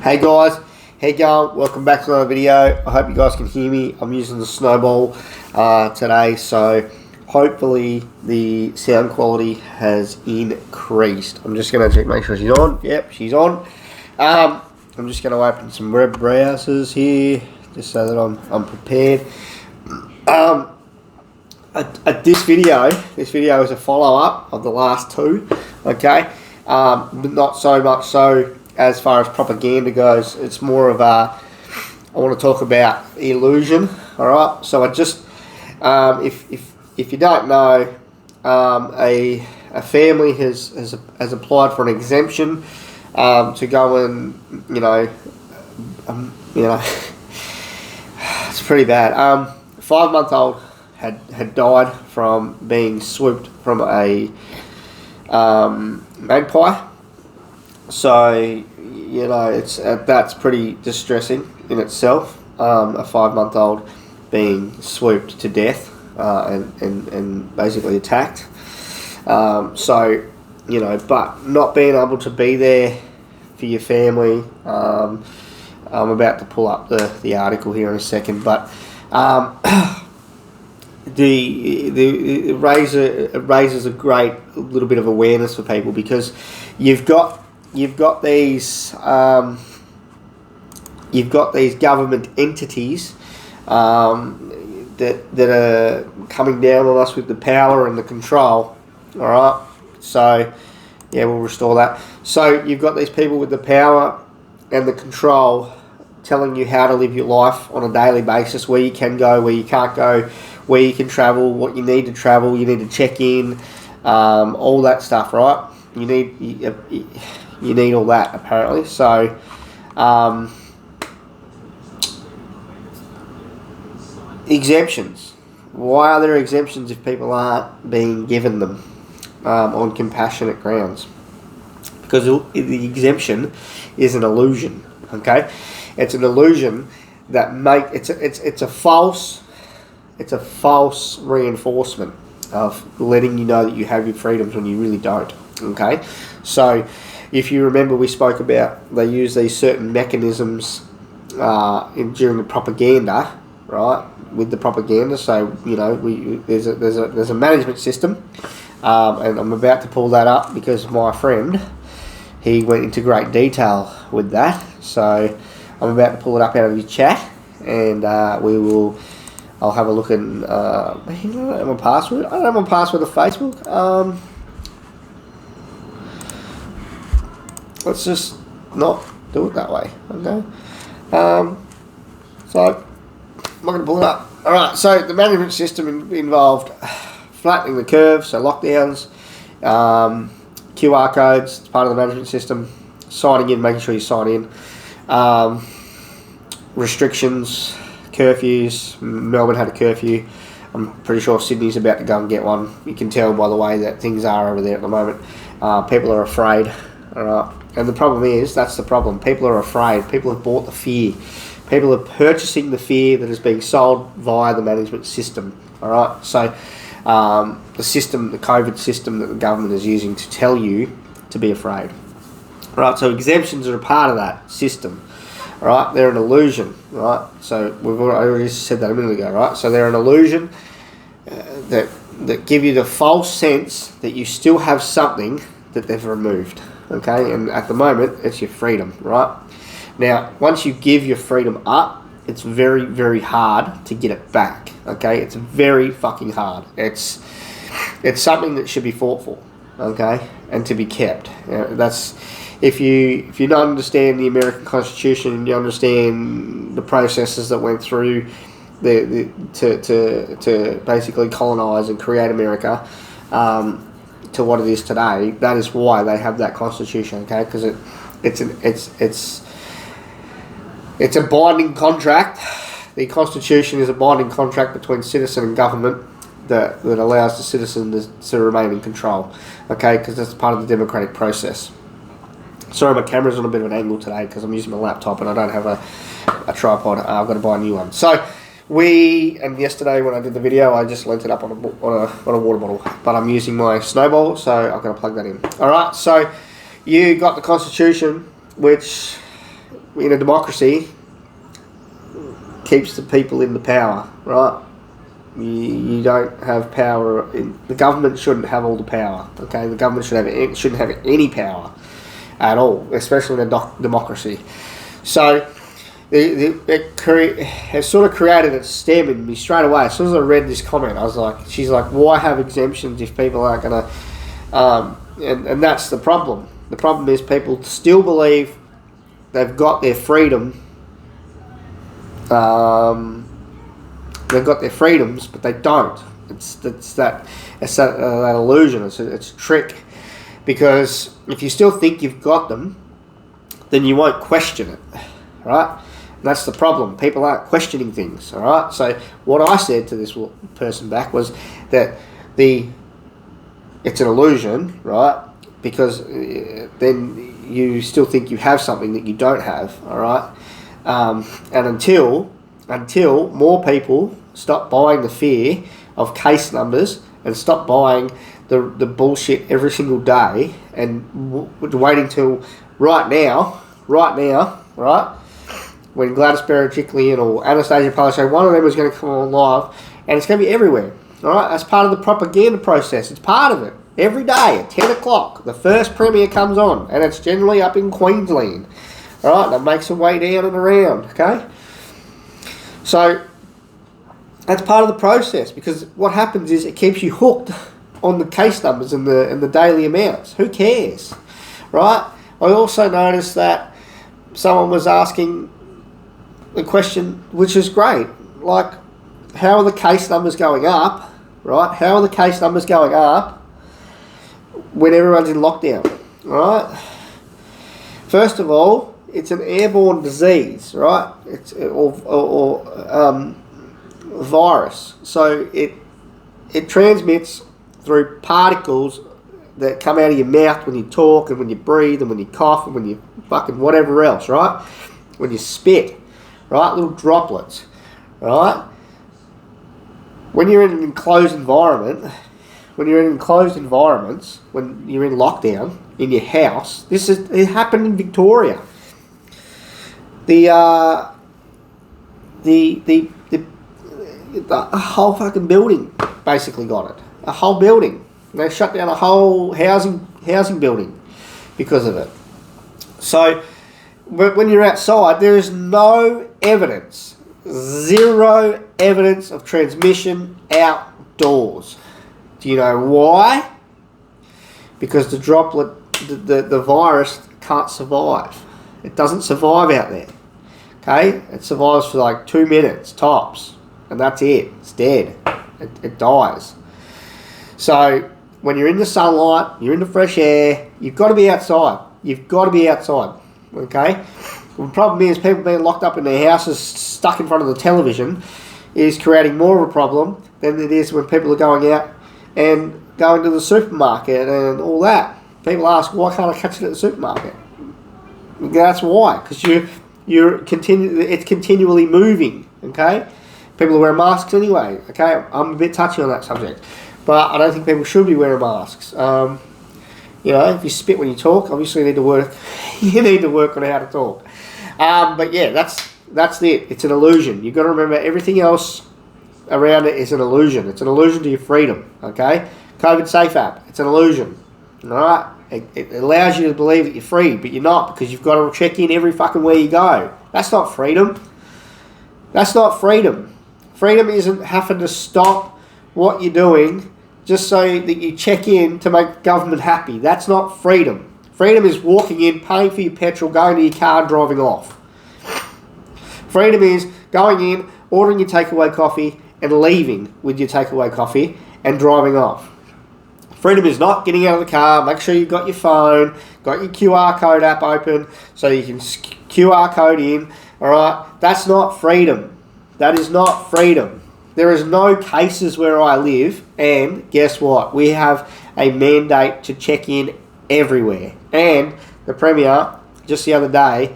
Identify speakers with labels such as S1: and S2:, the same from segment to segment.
S1: Hey guys, how you going? Welcome back to another video. I hope you guys can hear me. I'm using the Snowball today, so hopefully the sound quality has increased. I'm just going to make sure she's on. Yep, she's on. I'm just going to open some web browsers here, just so that I'm prepared. This video is a follow-up of the last two, okay? But not so much so as far as propaganda goes. It's more of I want to talk about illusion, alright? So I just, if you don't know, a family has applied for an exemption to go and, it's pretty bad. 5-month-old had died from being swooped from a magpie. So, that's pretty distressing in itself. A 5-month-old being swooped to death and basically attacked. But not being able to be there for your family. I'm about to pull up the article here in a second, but it raises a great little bit of awareness for people, because you've got these government entities that are coming down on us with the power and the control. All right, so yeah, we'll restore that. So you've got these people with the power and the control telling you how to live your life on a daily basis, where you can go, where you can't go, where you can travel, what you need to travel, you need to check in, all that stuff, right? You need all that, apparently. So, exemptions. Why are there exemptions if people aren't being given them on compassionate grounds? Because the exemption is an illusion. Okay, it's an illusion that it's a false reinforcement of letting you know that you have your freedoms when you really don't. Okay, so if you remember, we spoke about they use these certain mechanisms during the propaganda, right? With the propaganda, so there's a management system, and I'm about to pull that up because my friend, he went into great detail with that. So I'm about to pull it up out of your chat, and I'll have a look at. I don't have my password. I don't have my password of Facebook. Let's just not do it that way, okay? So I'm not going to pull it up. All right. So the management system involved flattening the curve, so lockdowns, QR codes. It's part of the management system. Signing in, making sure you sign in. Restrictions, curfews. Melbourne had a curfew. I'm pretty sure Sydney's about to go and get one. You can tell by the way that things are over there at the moment. People are afraid. All right. And the problem is, that's the problem. People are afraid. People have bought the fear. People are purchasing the fear that is being sold via the management system. All right. So the system, the COVID system that the government is using to tell you to be afraid. All right. So exemptions are a part of that system. All right. They're an illusion. Right. So I already said that a minute ago. Right. So they're an illusion that give you the false sense that you still have something that they've removed. Okay, and at the moment, it's your freedom, right? Now, once you give your freedom up, it's very, very hard to get it back. Okay, it's very fucking hard. It's something that should be fought for, okay, and to be kept. That's if you don't understand the American Constitution and you understand the processes that went through to basically colonize and create America. To what it is today, that is why they have that constitution, okay? Because it's a binding contract. The constitution is a binding contract between citizen and government that allows the citizen to remain in control, okay? Because that's part of the democratic process. Sorry, my camera's on a bit of an angle today because I'm using my laptop and I don't have a tripod. I've got to buy a new one. So yesterday when I did the video, I just lent it up on a water bottle, but I'm using my Snowball, so I'm going to plug that in. All right, so you got the Constitution, which in a democracy, keeps the people in the power, right? You don't have power. The government shouldn't have all the power. Okay, the government shouldn't have any power at all, especially in a democracy. So it has sort of created a stem in me straight away. As soon as I read this comment, I was like, she's like, why have exemptions if people aren't going to? And that's the problem. The problem is people still believe they've got their freedom. They've got their freedoms, but they don't. It's that illusion. It's a trick, because if you still think you've got them, then you won't question it, right? And that's the problem. People aren't questioning things, all right? So what I said to this person back was that it's an illusion, right? Because then you still think you have something that you don't have, all right? And until more people stop buying the fear of case numbers and stop buying the bullshit every single day and waiting till right now, right? When Gladys Berejiklian or Anastasia Palaszczuk, one of them is going to come on live, and it's going to be everywhere, all right? That's part of the propaganda process. It's part of it. Every day at 10 o'clock, the first premier comes on, and it's generally up in Queensland, all right? And it makes its way down and around, okay? So that's part of the process, because what happens is it keeps you hooked on the case numbers and the daily amounts. Who cares, right? I also noticed that someone was asking the question, which is great, like, how are the case numbers going up, right? How are the case numbers going up when everyone's in lockdown, right? First of all, it's an airborne disease, right? It's virus, so it transmits through particles that come out of your mouth when you talk and when you breathe and when you cough and when you fucking whatever else, right? When you spit, right? Little droplets, right? When you're in an enclosed environment, when you're in enclosed environments, when you're in lockdown in your house, it happened in Victoria. The whole fucking building basically got it. A whole building. They shut down a whole housing building because of it. So when you're outside, there is no evidence, zero evidence of transmission outdoors. Do you know why? Because the droplet, the virus can't survive. It doesn't survive out there. Okay? It survives for like 2 minutes tops, and that's it. It's dead. It dies. So when you're in the sunlight, you're in the fresh air, you've got to be outside. You've got to be outside. Okay? The problem is people being locked up in their houses, stuck in front of the television, is creating more of a problem than it is when people are going out and going to the supermarket and all that. People ask, why can't I catch it at the supermarket? That's why, because it's continually moving. Okay, people are wearing masks anyway. Okay, I'm a bit touchy on that subject, but I don't think people should be wearing masks. If you spit when you talk, obviously you need to work. You need to work on how to talk. But yeah, that's it. It's an illusion. You've got to remember everything else around it is an illusion. It's an illusion to your freedom. Okay, COVID Safe app. It's an illusion. All right. It allows you to believe that you're free, but you're not, because you've got to check in every fucking where you go. That's not freedom. That's not freedom. Freedom isn't having to stop what you're doing just so that you check in to make government happy. That's not freedom. Freedom is walking in, paying for your petrol, going to your car and driving off. Freedom is going in, ordering your takeaway coffee and leaving with your takeaway coffee and driving off. Freedom is not getting out of the car. Make sure you've got your phone, got your QR code app open so you can QR code in. All right, that's not freedom. That is not freedom. There is no cases where I live, and guess what? We have a mandate to check in everywhere. And the Premier, just the other day,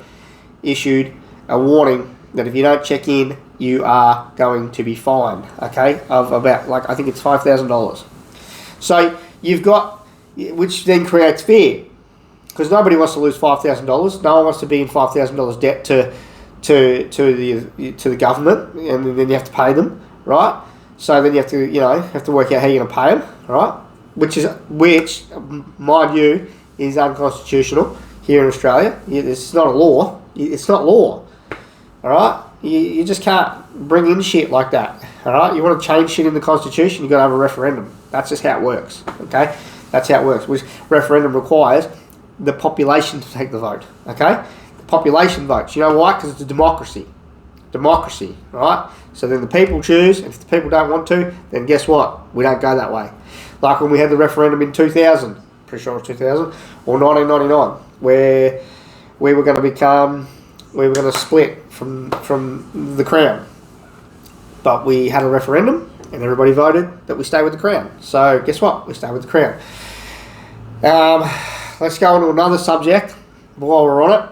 S1: issued a warning that if you don't check in, you are going to be fined, okay, of about, I think it's $5,000. So you've got, which then creates fear. because nobody wants to lose $5,000. No one wants to be in $5,000 debt to the government, and then you have to pay them, right? So then you have to work out how you're going to pay them, right? Which, mind you, is unconstitutional here in Australia. It's not a law. It's not law, all right? You just can't bring in shit like that, all right? You want to change shit in the Constitution, you've got to have a referendum. That's just how it works, okay? That's how it works. Which referendum requires the population to take the vote, okay? The population votes. You know why? Because it's a democracy. Democracy, right? So then the people choose, and if the people don't want to, then guess what? We don't go that way. Like when we had the referendum in 2000, pretty sure it was 2000, or 1999, where we were going to split from the Crown. But we had a referendum, and everybody voted that we stay with the Crown. So guess what? We stay with the Crown. Let's go on to another subject while we're on it.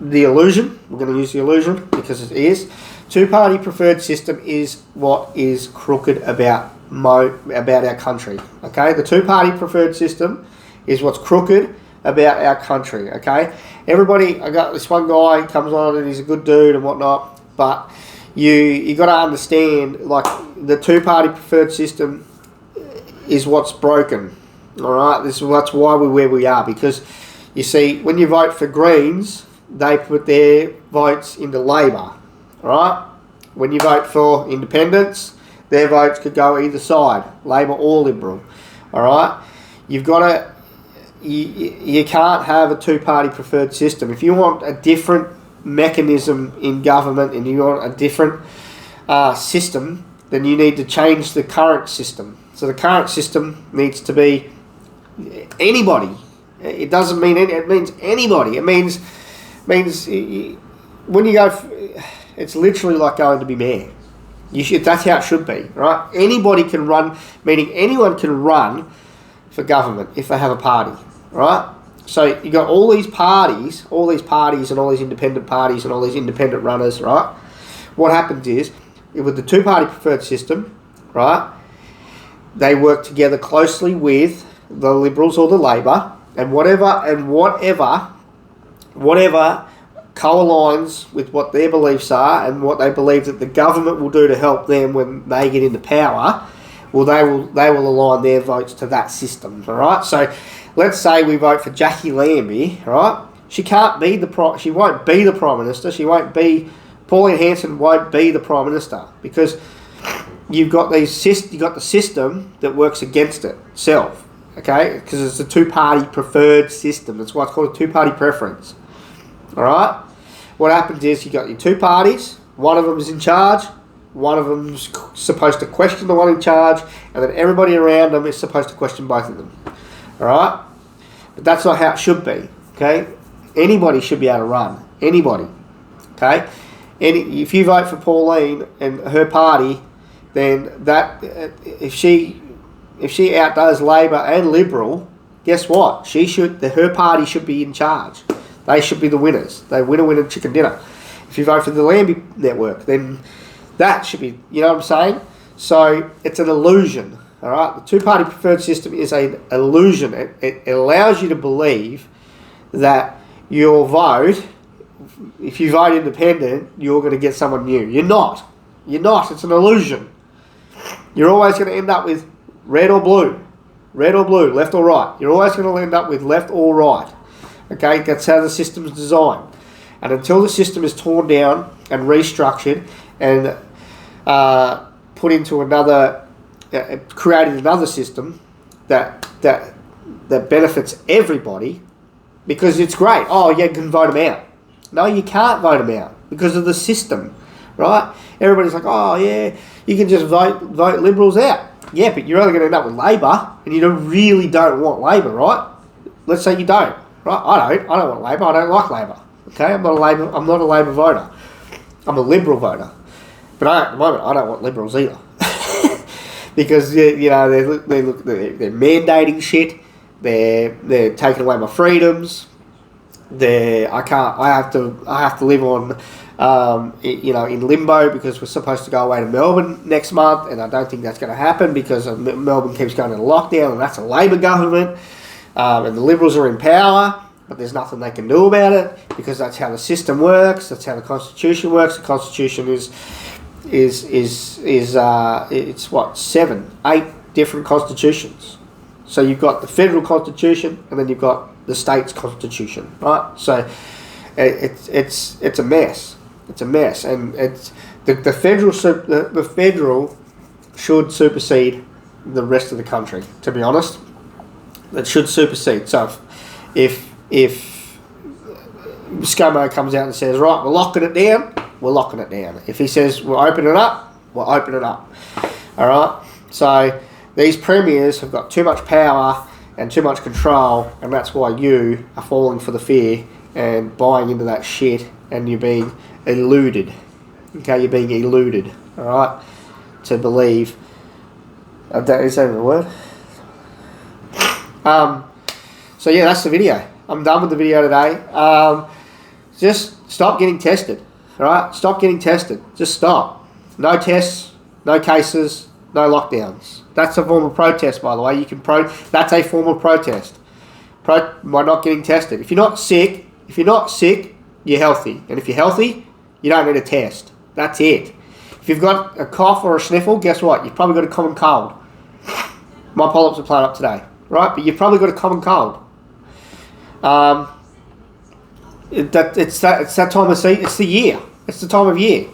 S1: The illusion. We're going to use the illusion because it is. Two-party preferred system is what is crooked about our country. Okay, the two-party preferred system is what's crooked about our country. Okay, everybody. I got this one guy comes on and he's a good dude and whatnot, but you got to understand, like, the two-party preferred system is what's broken. All right, that's why we're where we are, because you see, when you vote for Greens, they put their votes into Labor. All right, when you vote for Independents, their votes could go either side, Labor or Liberal. All right, you've got to. You can't have a two-party preferred system. If you want a different mechanism in government and you want a different system, then you need to change the current system. So the current system needs to be anybody. It doesn't mean it means anybody. It means when you go, it's literally like going to be mayor. That's how it should be, right? Anybody can run, meaning anyone can run for government if they have a party, right? So you got all these parties and all these independent parties and all these independent runners, right? What happens is, with the two-party preferred system, right, they work together closely with the Liberals or the Labor, and whatever co-aligns with what their beliefs are and what they believe that the government will do to help them when they get into power, well, they will align their votes to that system, all right? So let's say we vote for Jackie Lambie, right? She won't be the Prime Minister. Pauline Hanson won't be the Prime Minister, because you've got the system that works against itself, okay? Because it's a two-party preferred system. That's why it's called a two-party preference, all right? What happens is you got your two parties. One of them is in charge. One of them's supposed to question the one in charge, and then everybody around them is supposed to question both of them, all right? But that's not how it should be, okay? Anybody should be able to run. Anybody, okay? If you vote for Pauline and her party, then that if she outdoes Labor and Liberal, guess what? Her party should be in charge. They should be the winners. They win chicken dinner. If you vote for the Lambie network, then that should be, you know what I'm saying? So it's an illusion, all right? The two-party preferred system is an illusion. It allows you to believe that your vote, if you vote independent, you're going to get someone new. You're not. It's an illusion. You're always going to end up with red or blue, left or right. You're always going to end up with left or right. Okay, that's how the system's designed. And until the system is torn down and restructured and put into created another system that benefits everybody, because it's great. Oh, yeah, you can vote them out. No, you can't vote them out because of the system, right? Everybody's like, oh, yeah, you can just vote Liberals out. Yeah, but you're only going to end up with Labor, and you really don't want Labor, right? Let's say you don't, right? I don't want Labor. I don't like Labor. Okay, I'm not a Labor voter. I'm a Liberal voter. But at the moment, I don't want Liberals either, because they're mandating shit. They're taking away my freedoms. I have to live on, in limbo, because we're supposed to go away to Melbourne next month, and I don't think that's going to happen because Melbourne keeps going into lockdown, and that's a Labor government. and the Liberals are in power, but there's nothing they can do about it because that's how the system works. That's how the Constitution works. The Constitution is it's what, 7, 8 different constitutions. So you've got the federal constitution, and then you've got the state's constitution, right? So it's a mess. It's a mess, and it's the federal should supersede the rest of the country. To be honest, it should supersede. So if ScoMo comes out and says, right, we're locking it down, we're locking it down. If he says we're opening it up, we're opening it up. All right. So these premiers have got too much power and too much control, and that's why you are falling for the fear and buying into that shit, and you're being eluded. Okay, you're being eluded. All right, to believe. Is that a word? So yeah, that's the video. I'm done with the video today. Just stop getting tested. All right, stop getting tested. Just stop. No tests, no cases, no lockdowns. That's a form of protest, by the way. That's a form of protest. By not getting tested. If you're not sick, you're healthy. And if you're healthy, you don't need a test. That's it. If you've got a cough or a sniffle, guess what? You've probably got a common cold. My polyps are playing up today, right? But you've probably got a common cold. It's that time of season. It's the year. It's the time of year.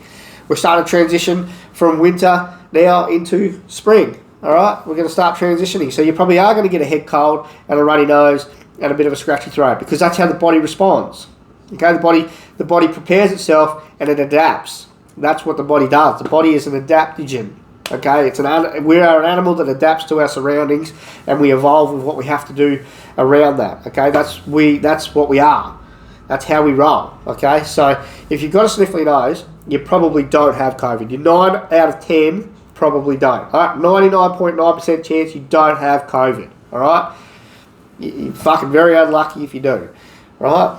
S1: We're starting to transition from winter now into spring. All right, we're going to start transitioning. So you probably are going to get a head cold and a runny nose and a bit of a scratchy throat, because that's how the body responds. Okay, the body prepares itself and it adapts. That's what the body does. The body is an adaptogen. Okay, we are an animal that adapts to our surroundings, and we evolve with what we have to do around that. Okay, that's what we are. That's how we roll. Okay, so if you've got a sniffly nose, you probably don't have COVID. You're 9 out of 10 probably don't. All right, 99.9% chance you don't have COVID. All right, you're fucking very unlucky if you do. All right,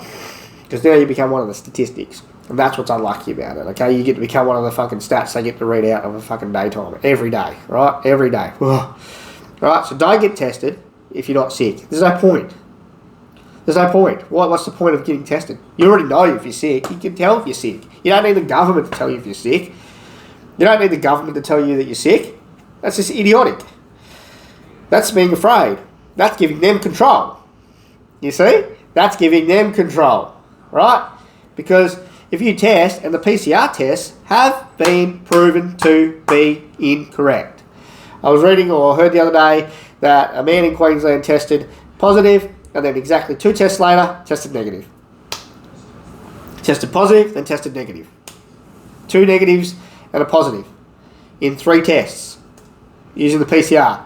S1: because now you become one of the statistics. And that's what's unlucky about it, okay? You get to become one of the fucking stats they get to read out of a fucking daytime. Every day, right? Every day. Right, so don't get tested if you're not sick. There's no point. There's no point. What's the point of getting tested? You already know if you're sick. You can tell if you're sick. You don't need the government to tell you if you're sick. You don't need the government to tell you that you're sick. That's just idiotic. That's being afraid. That's giving them control. You see? That's giving them control, right? Because if you test, and the PCR tests have been proven to be incorrect. I was reading or heard the other day that a man in Queensland tested positive, and then exactly 2 tests later, tested negative. Tested positive, then tested negative. 2 negatives and a positive in 3 tests using the PCR.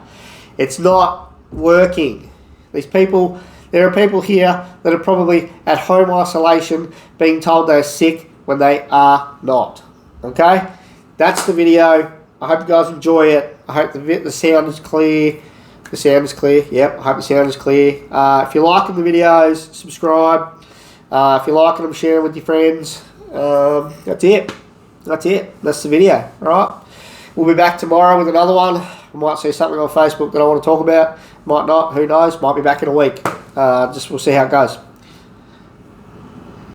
S1: It's not working. There are people here that are probably at home isolation being told they're sick when they are not. Okay? That's the video. I hope you guys enjoy it. I hope the sound is clear. The sound is clear. Yep, I hope the sound is clear. If you're liking the videos, subscribe. If you're liking them, share them with your friends. That's it. That's it. That's the video. Alright? We'll be back tomorrow with another one. I might see something on Facebook that I want to talk about. Might not. Who knows? Might be back in a week. We'll see how it goes.